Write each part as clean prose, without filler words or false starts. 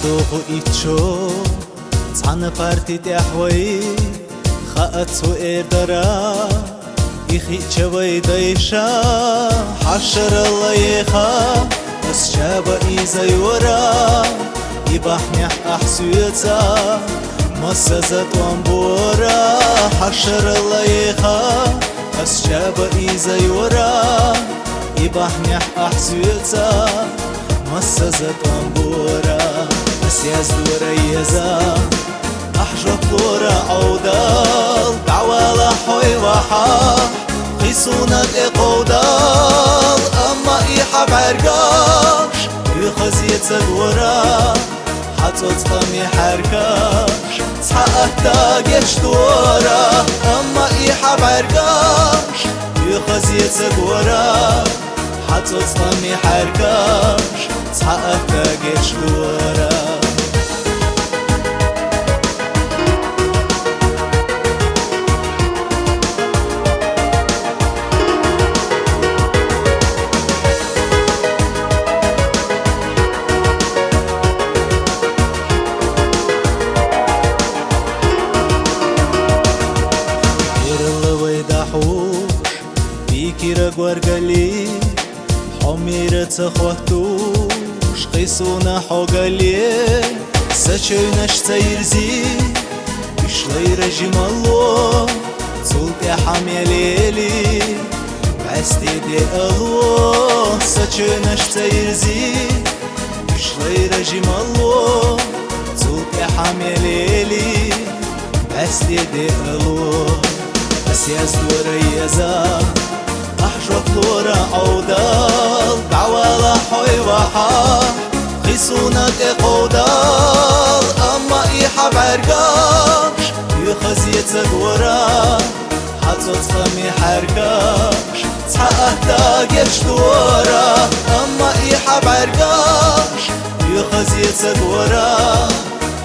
دوغو ایچو تحن پارتید احوی خاطو ایردارا ایخی چوی دایشا حشر الله یخا بس شابا ایزای ورا يبحني أحسويتا مسزت وانبورا حشر الله يخا أسجاب إيزا يورا يبحني أحسويتا مسزت وانبورا أسياز دورا يزا أحجب دورا عودال دعوالا حوي وحا قيسونا الإقودال أما إيحا بعرقاش يخزيت الورا حتى تطمي حركاش تحقق جيش دورا أما إيحا بعرقاش يخزيت الورا حتى تطمي حركاش تحقق جيش دورا بيكيرا غورغالي حميرة تخواتوش قيسونا حوغالي سچويناش تيرزي بشلي رجيم الله زولتي حميليلي بعستي دي الله سچويناش تيرزي بشلي رجيم الله زولتي حميليلي بعستي دي الله أسياز دورا يزا أحجب دورا عودال دعوالا حوي وحا خيسونك إقودال أما إيحا بعرقاش يخزيتك ورا حتى تفهمي حركاش تحقق جيش دورا أما إيحا بعرقاش يخزيتك ورا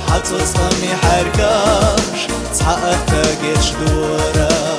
حتى تفهمي حركاش تحقق جيش دورا